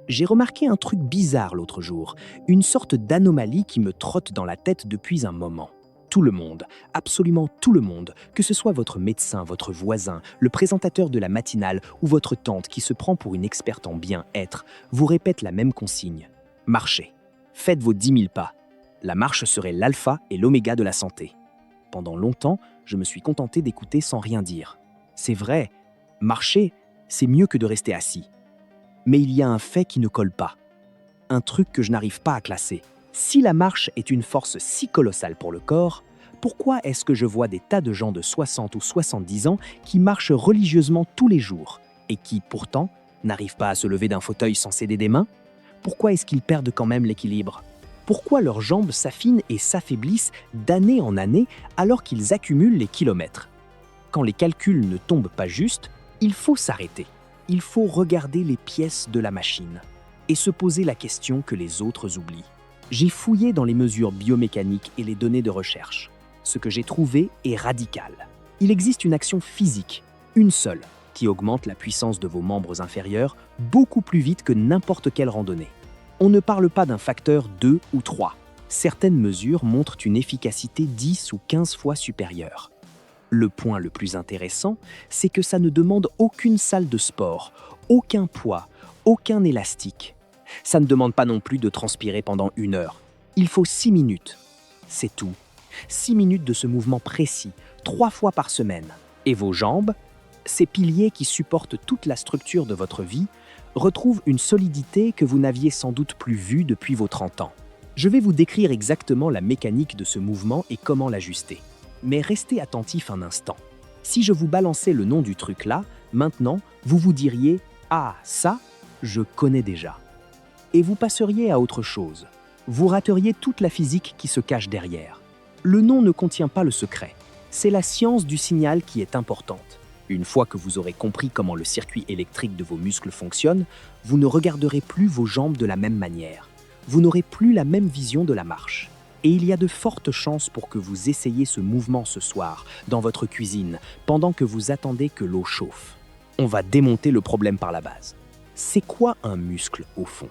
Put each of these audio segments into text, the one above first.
J'ai remarqué un truc bizarre l'autre jour, une sorte d'anomalie qui me trotte dans la tête depuis un moment. Tout le monde, absolument tout le monde, que ce soit votre médecin, votre voisin, le présentateur de la matinale ou votre tante qui se prend pour une experte en bien-être, vous répète la même consigne. Marchez. Faites vos 10 000 pas. La marche serait l'alpha et l'oméga de la santé. Pendant longtemps, je me suis contenté d'écouter sans rien dire. C'est vrai, marcher, c'est mieux que de rester assis. Mais il y a un fait qui ne colle pas. Un truc que je n'arrive pas à classer. Si la marche est une force si colossale pour le corps, pourquoi est-ce que je vois des tas de gens de 60 ou 70 ans qui marchent religieusement tous les jours et qui, pourtant, n'arrivent pas à se lever d'un fauteuil sans céder des mains? Pourquoi est-ce qu'ils perdent quand même l'équilibre? Pourquoi leurs jambes s'affinent et s'affaiblissent d'année en année alors qu'ils accumulent les kilomètres? Quand les calculs ne tombent pas justes, il faut s'arrêter. Il faut regarder les pièces de la machine et se poser la question que les autres oublient. J'ai fouillé dans les mesures biomécaniques et les données de recherche. Ce que j'ai trouvé est radical. Il existe une action physique, une seule, qui augmente la puissance de vos membres inférieurs beaucoup plus vite que n'importe quelle randonnée. On ne parle pas d'un facteur 2 ou 3. Certaines mesures montrent une efficacité 10 ou 15 fois supérieure. Le point le plus intéressant, c'est que ça ne demande aucune salle de sport, aucun poids, aucun élastique. Ça ne demande pas non plus de transpirer pendant 1 heure. Il faut 6 minutes. C'est tout. 6 minutes de ce mouvement précis, 3 fois par semaine. Et vos jambes, ces piliers qui supportent toute la structure de votre vie, retrouvent une solidité que vous n'aviez sans doute plus vue depuis vos 30 ans. Je vais vous décrire exactement la mécanique de ce mouvement et comment l'ajuster. Mais restez attentif un instant. Si je vous balançais le nom du truc là, maintenant, vous vous diriez « Ah, ça, je connais déjà ». Et vous passeriez à autre chose. Vous rateriez toute la physique qui se cache derrière. Le nom ne contient pas le secret. C'est la science du signal qui est importante. Une fois que vous aurez compris comment le circuit électrique de vos muscles fonctionne, vous ne regarderez plus vos jambes de la même manière. Vous n'aurez plus la même vision de la marche. Et il y a de fortes chances pour que vous essayiez ce mouvement ce soir, dans votre cuisine, pendant que vous attendez que l'eau chauffe. On va démonter le problème par la base. C'est quoi un muscle au fond?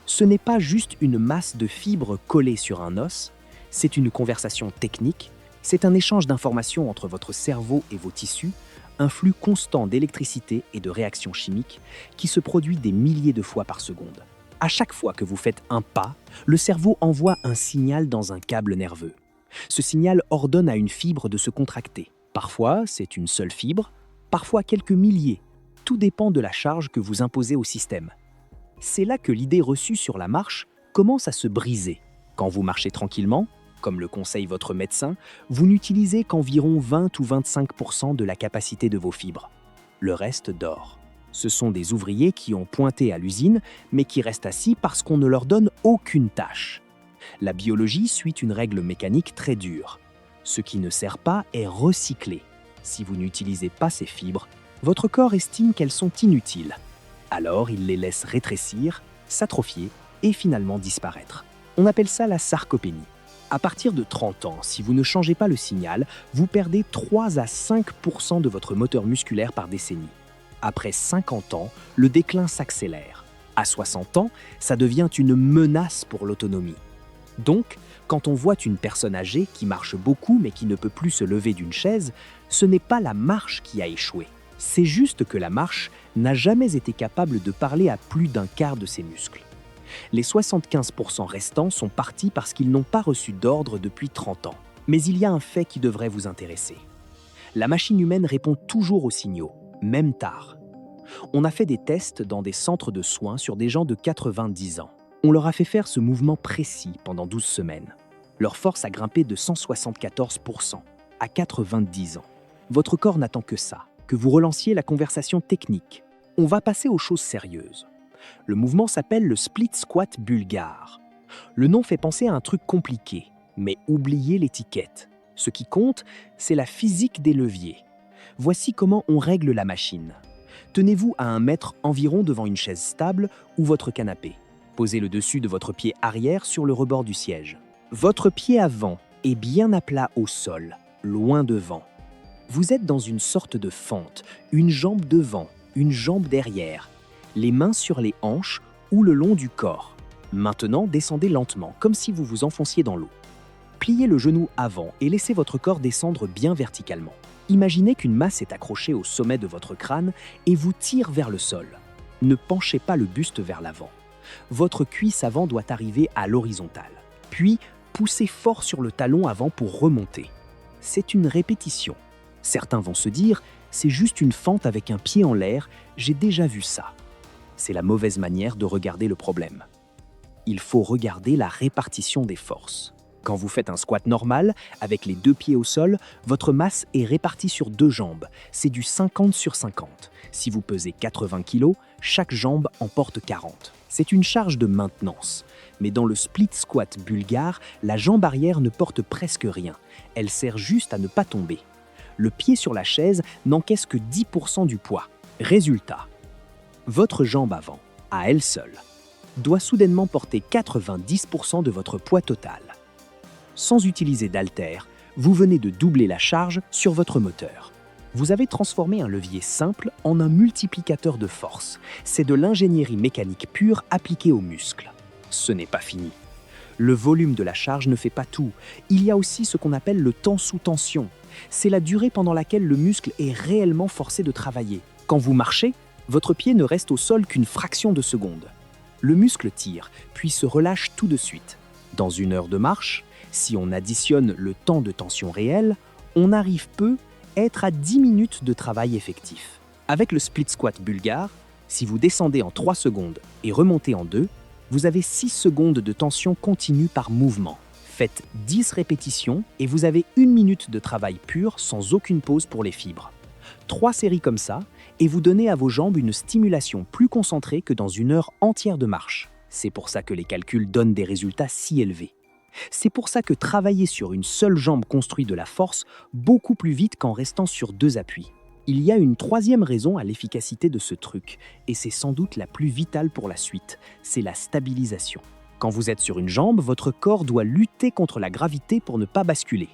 Ce n'est pas juste une masse de fibres collées sur un os, c'est une conversation technique, c'est un échange d'informations entre votre cerveau et vos tissus, un flux constant d'électricité et de réactions chimiques qui se produit des milliers de fois par seconde. À chaque fois que vous faites un pas, le cerveau envoie un signal dans un câble nerveux. Ce signal ordonne à une fibre de se contracter. Parfois, c'est une seule fibre, parfois quelques milliers. Tout dépend de la charge que vous imposez au système. C'est là que l'idée reçue sur la marche commence à se briser. Quand vous marchez tranquillement, comme le conseille votre médecin, vous n'utilisez qu'environ 20 ou 25% de la capacité de vos fibres. Le reste dort. Ce sont des ouvriers qui ont pointé à l'usine, mais qui restent assis parce qu'on ne leur donne aucune tâche. La biologie suit une règle mécanique très dure. Ce qui ne sert pas est recyclé. Si vous n'utilisez pas ces fibres, votre corps estime qu'elles sont inutiles. Alors il les laisse rétrécir, s'atrophier et finalement disparaître. On appelle ça la sarcopénie. À partir de 30 ans, si vous ne changez pas le signal, vous perdez 3 à 5% de votre moteur musculaire par décennie. Après 50 ans, le déclin s'accélère. À 60 ans, ça devient une menace pour l'autonomie. Donc, quand on voit une personne âgée qui marche beaucoup mais qui ne peut plus se lever d'une chaise, ce n'est pas la marche qui a échoué. C'est juste que la marche n'a jamais été capable de parler à plus d'un quart de ses muscles. Les 75% restants sont partis parce qu'ils n'ont pas reçu d'ordre depuis 30 ans. Mais il y a un fait qui devrait vous intéresser. La machine humaine répond toujours aux signaux, même tard. On a fait des tests dans des centres de soins sur des gens de 90 ans. On leur a fait faire ce mouvement précis pendant 12 semaines. Leur force a grimpé de 174% à 90 ans. Votre corps n'attend que ça, que vous relanciez la conversation technique. On va passer aux choses sérieuses. Le mouvement s'appelle le split squat bulgare. Le nom fait penser à un truc compliqué, mais oubliez l'étiquette. Ce qui compte, c'est la physique des leviers. Voici comment on règle la machine. Tenez-vous à 1 mètre environ devant une chaise stable ou votre canapé. Posez le dessus de votre pied arrière sur le rebord du siège. Votre pied avant est bien à plat au sol, loin devant. Vous êtes dans une sorte de fente, une jambe devant, une jambe derrière. Les mains sur les hanches ou le long du corps. Maintenant, descendez lentement, comme si vous vous enfonciez dans l'eau. Pliez le genou avant et laissez votre corps descendre bien verticalement. Imaginez qu'une masse est accrochée au sommet de votre crâne et vous tire vers le sol. Ne penchez pas le buste vers l'avant. Votre cuisse avant doit arriver à l'horizontale. Puis, poussez fort sur le talon avant pour remonter. C'est une répétition. Certains vont se dire, c'est juste une fente avec un pied en l'air, j'ai déjà vu ça. C'est la mauvaise manière de regarder le problème. Il faut regarder la répartition des forces. Quand vous faites un squat normal, avec les 2 pieds au sol, votre masse est répartie sur 2 jambes. C'est du 50 sur 50. Si vous pesez 80 kg, chaque jambe en porte 40. C'est une charge de maintenance. Mais dans le split squat bulgare, la jambe arrière ne porte presque rien. Elle sert juste à ne pas tomber. Le pied sur la chaise n'encaisse que 10% du poids. Résultat, votre jambe avant, à elle seule, doit soudainement porter 90% de votre poids total. Sans utiliser d'haltères, vous venez de doubler la charge sur votre moteur. Vous avez transformé un levier simple en un multiplicateur de force. C'est de l'ingénierie mécanique pure appliquée aux muscles. Ce n'est pas fini. Le volume de la charge ne fait pas tout. Il y a aussi ce qu'on appelle le temps sous tension. C'est la durée pendant laquelle le muscle est réellement forcé de travailler. Quand vous marchez, votre pied ne reste au sol qu'une fraction de seconde. Le muscle tire, puis se relâche tout de suite. Dans une heure de marche, si on additionne le temps de tension réel, on arrive peu à être à 10 minutes de travail effectif. Avec le split squat bulgare, si vous descendez en 3 secondes et remontez en 2, vous avez 6 secondes de tension continue par mouvement. Faites 10 répétitions et vous avez 1 minute de travail pur sans aucune pause pour les fibres. 3 séries comme ça et vous donnez à vos jambes une stimulation plus concentrée que dans une heure entière de marche. C'est pour ça que les calculs donnent des résultats si élevés. C'est pour ça que travailler sur une seule jambe construit de la force beaucoup plus vite qu'en restant sur 2 appuis. Il y a une 3e raison à l'efficacité de ce truc, et c'est sans doute la plus vitale pour la suite, c'est la stabilisation. Quand vous êtes sur une jambe, votre corps doit lutter contre la gravité pour ne pas basculer.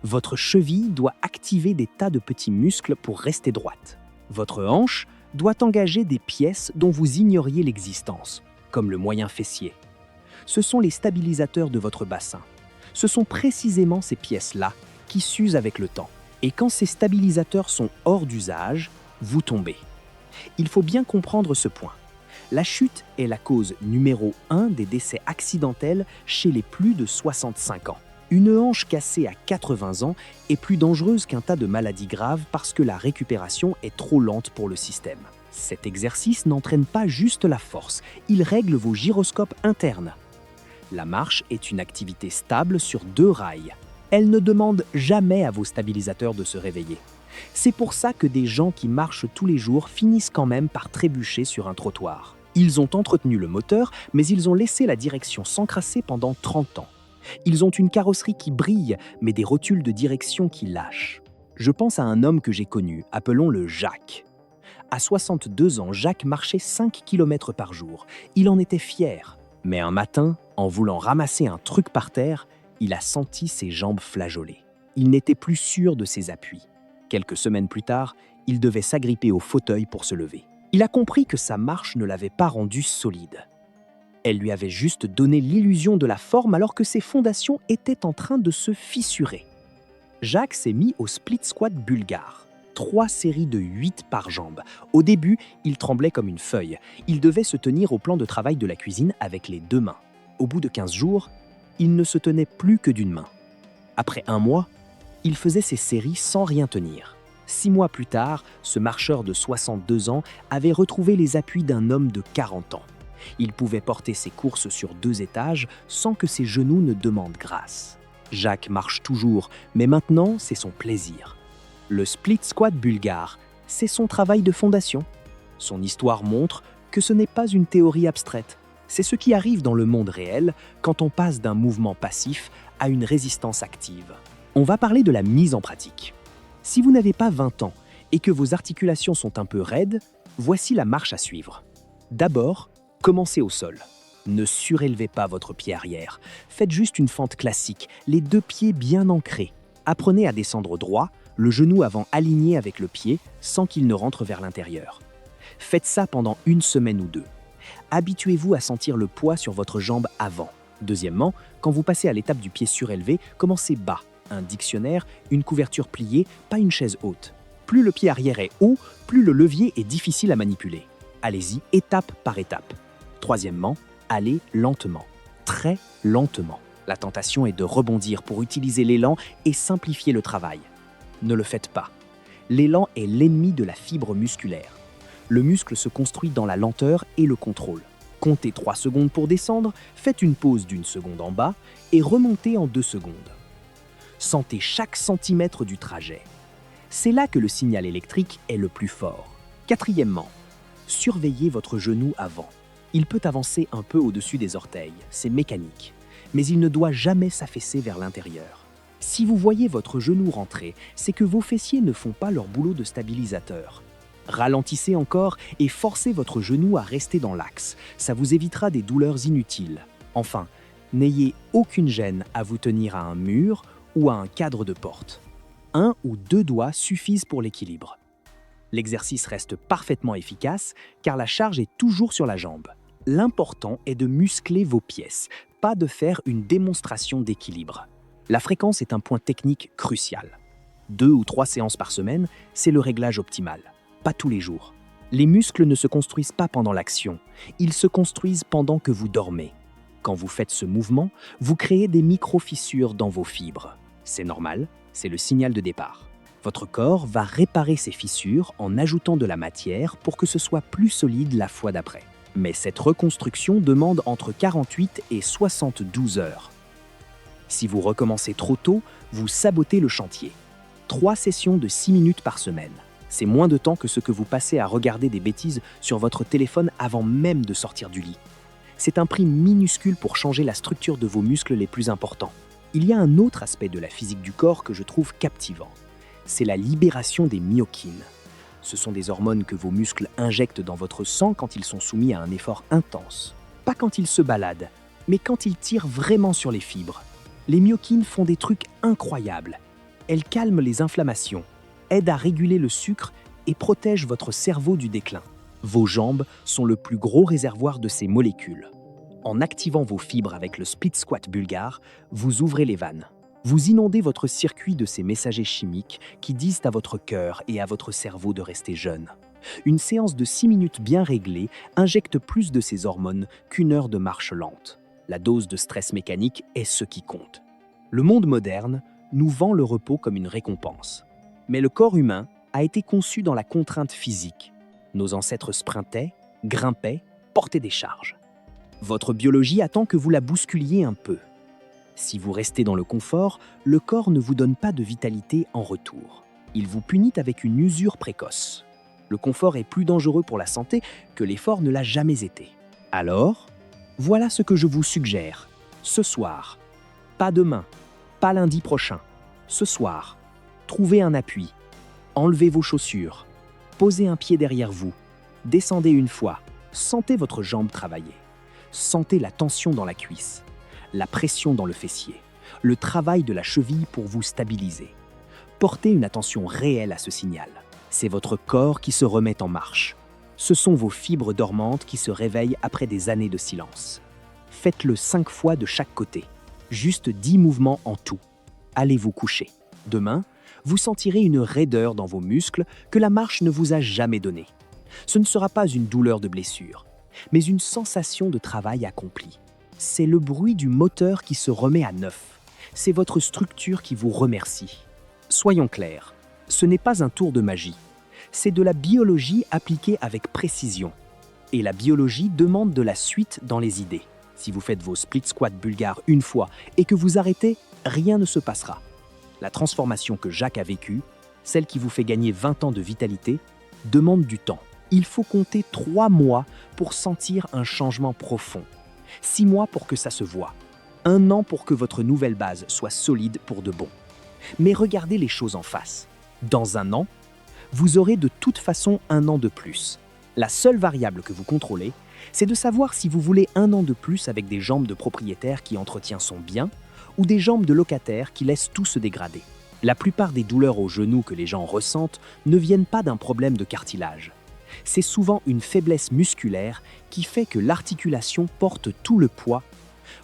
Votre cheville doit activer des tas de petits muscles pour rester droite. Votre hanche doit engager des pièces dont vous ignoriez l'existence, comme le moyen fessier. Ce sont les stabilisateurs de votre bassin. Ce sont précisément ces pièces-là qui s'usent avec le temps. Et quand ces stabilisateurs sont hors d'usage, vous tombez. Il faut bien comprendre ce point. La chute est la cause numéro 1 des décès accidentels chez les plus de 65 ans. Une hanche cassée à 80 ans est plus dangereuse qu'un tas de maladies graves parce que la récupération est trop lente pour le système. Cet exercice n'entraîne pas juste la force, il règle vos gyroscopes internes. La marche est une activité stable sur 2 rails. Elle ne demande jamais à vos stabilisateurs de se réveiller. C'est pour ça que des gens qui marchent tous les jours finissent quand même par trébucher sur un trottoir. Ils ont entretenu le moteur, mais ils ont laissé la direction s'encrasser pendant 30 ans. Ils ont une carrosserie qui brille, mais des rotules de direction qui lâchent. Je pense à un homme que j'ai connu, appelons-le Jacques. À 62 ans, Jacques marchait 5 km par jour. Il en était fier. Mais un matin, en voulant ramasser un truc par terre, il a senti ses jambes flageoler. Il n'était plus sûr de ses appuis. Quelques semaines plus tard, il devait s'agripper au fauteuil pour se lever. Il a compris que sa marche ne l'avait pas rendu solide. Elle lui avait juste donné l'illusion de la forme alors que ses fondations étaient en train de se fissurer. Jacques s'est mis au split squat bulgare. 3 séries de 8 par jambe. Au début, il tremblait comme une feuille. Il devait se tenir au plan de travail de la cuisine avec les 2 mains. Au bout de 15 jours, il ne se tenait plus que d'une main. Après 1 mois, il faisait ses séries sans rien tenir. 6 mois plus tard, ce marcheur de 62 ans avait retrouvé les appuis d'un homme de 40 ans. Il pouvait porter ses courses sur 2 étages sans que ses genoux ne demandent grâce. Jacques marche toujours, mais maintenant, c'est son plaisir. Le split squat bulgare, c'est son travail de fondation. Son histoire montre que ce n'est pas une théorie abstraite. C'est ce qui arrive dans le monde réel quand on passe d'un mouvement passif à une résistance active. On va parler de la mise en pratique. Si vous n'avez pas 20 ans et que vos articulations sont un peu raides, voici la marche à suivre. D'abord, commencez au sol. Ne surélevez pas votre pied arrière. Faites juste une fente classique, les 2 pieds bien ancrés. Apprenez à descendre droit, le genou avant aligné avec le pied sans qu'il ne rentre vers l'intérieur. Faites ça pendant 1 semaine ou 2. Habituez-vous à sentir le poids sur votre jambe avant. Deuxièmement, quand vous passez à l'étape du pied surélevé, commencez bas. Un dictionnaire, une couverture pliée, pas une chaise haute. Plus le pied arrière est haut, plus le levier est difficile à manipuler. Allez-y étape par étape. Troisièmement, allez lentement. Très lentement. La tentation est de rebondir pour utiliser l'élan et simplifier le travail. Ne le faites pas. L'élan est l'ennemi de la fibre musculaire. Le muscle se construit dans la lenteur et le contrôle. Comptez 3 secondes pour descendre, faites une pause d'1 seconde en bas et remontez en 2 secondes. Sentez chaque centimètre du trajet. C'est là que le signal électrique est le plus fort. Quatrièmement, surveillez votre genou avant. Il peut avancer un peu au-dessus des orteils, c'est mécanique, mais il ne doit jamais s'affaisser vers l'intérieur. Si vous voyez votre genou rentrer, c'est que vos fessiers ne font pas leur boulot de stabilisateur. Ralentissez encore et forcez votre genou à rester dans l'axe. Ça vous évitera des douleurs inutiles. Enfin, n'ayez aucune gêne à vous tenir à un mur ou à un cadre de porte. 1 ou 2 doigts suffisent pour l'équilibre. L'exercice reste parfaitement efficace car la charge est toujours sur la jambe. L'important est de muscler vos pièces, pas de faire une démonstration d'équilibre. La fréquence est un point technique crucial. 2 ou 3 séances par semaine, c'est le réglage optimal. Pas tous les jours. Les muscles ne se construisent pas pendant l'action, ils se construisent pendant que vous dormez. Quand vous faites ce mouvement, vous créez des micro-fissures dans vos fibres. C'est normal, c'est le signal de départ. Votre corps va réparer ces fissures en ajoutant de la matière pour que ce soit plus solide la fois d'après. Mais cette reconstruction demande entre 48 et 72 heures. Si vous recommencez trop tôt, vous sabotez le chantier. 3 sessions de 6 minutes par semaine. C'est moins de temps que ce que vous passez à regarder des bêtises sur votre téléphone avant même de sortir du lit. C'est un prix minuscule pour changer la structure de vos muscles les plus importants. Il y a un autre aspect de la physique du corps que je trouve captivant. C'est la libération des myokines. Ce sont des hormones que vos muscles injectent dans votre sang quand ils sont soumis à un effort intense. Pas quand ils se baladent, mais quand ils tirent vraiment sur les fibres. Les myokines font des trucs incroyables. Elles calment les inflammations, aident à réguler le sucre et protègent votre cerveau du déclin. Vos jambes sont le plus gros réservoir de ces molécules. En activant vos fibres avec le split squat bulgare, vous ouvrez les vannes. Vous inondez votre circuit de ces messagers chimiques qui disent à votre cœur et à votre cerveau de rester jeune. Une séance de 6 minutes bien réglée injecte plus de ces hormones qu'1 heure de marche lente. La dose de stress mécanique est ce qui compte. Le monde moderne nous vend le repos comme une récompense. Mais le corps humain a été conçu dans la contrainte physique. Nos ancêtres sprintaient, grimpaient, portaient des charges. Votre biologie attend que vous la bousculiez un peu. Si vous restez dans le confort, le corps ne vous donne pas de vitalité en retour. Il vous punit avec une usure précoce. Le confort est plus dangereux pour la santé que l'effort ne l'a jamais été. Alors, voilà ce que je vous suggère. Ce soir, pas demain, pas lundi prochain. Ce soir, trouvez un appui. Enlevez vos chaussures. Posez un pied derrière vous. Descendez une fois. Sentez votre jambe travailler. Sentez la tension dans la cuisse, la pression dans le fessier, le travail de la cheville pour vous stabiliser. Portez une attention réelle à ce signal. C'est votre corps qui se remet en marche. Ce sont vos fibres dormantes qui se réveillent après des années de silence. Faites-le 5 fois de chaque côté. Juste 10 mouvements en tout. Allez vous coucher. Demain, vous sentirez une raideur dans vos muscles que la marche ne vous a jamais donnée. Ce ne sera pas une douleur de blessure, mais une sensation de travail accompli. C'est le bruit du moteur qui se remet à neuf. C'est votre structure qui vous remercie. Soyons clairs, ce n'est pas un tour de magie. C'est de la biologie appliquée avec précision. Et la biologie demande de la suite dans les idées. Si vous faites vos split squats bulgares une fois et que vous arrêtez, rien ne se passera. La transformation que Jacques a vécue, celle qui vous fait gagner 20 ans de vitalité, demande du temps. Il faut compter 3 mois pour sentir un changement profond. 6 mois pour que ça se voie. 1 an pour que votre nouvelle base soit solide pour de bon. Mais regardez les choses en face. Dans 1 an, vous aurez de toute façon 1 an de plus. La seule variable que vous contrôlez, c'est de savoir si vous voulez 1 an de plus avec des jambes de propriétaire qui entretient son bien ou des jambes de locataire qui laissent tout se dégrader. La plupart des douleurs aux genoux que les gens ressentent ne viennent pas d'un problème de cartilage. C'est souvent une faiblesse musculaire qui fait que l'articulation porte tout le poids.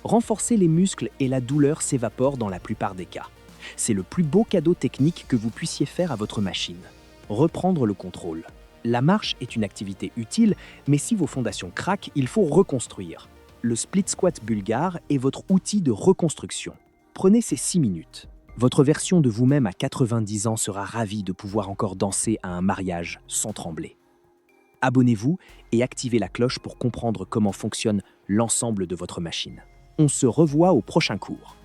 Renforcer les muscles et la douleur s'évapore dans la plupart des cas. C'est le plus beau cadeau technique que vous puissiez faire à votre machine. Reprendre le contrôle. La marche est une activité utile, mais si vos fondations craquent, il faut reconstruire. Le split squat bulgare est votre outil de reconstruction. Prenez ces 6 minutes. Votre version de vous-même à 90 ans sera ravie de pouvoir encore danser à un mariage sans trembler. Abonnez-vous et activez la cloche pour comprendre comment fonctionne l'ensemble de votre machine. On se revoit au prochain cours.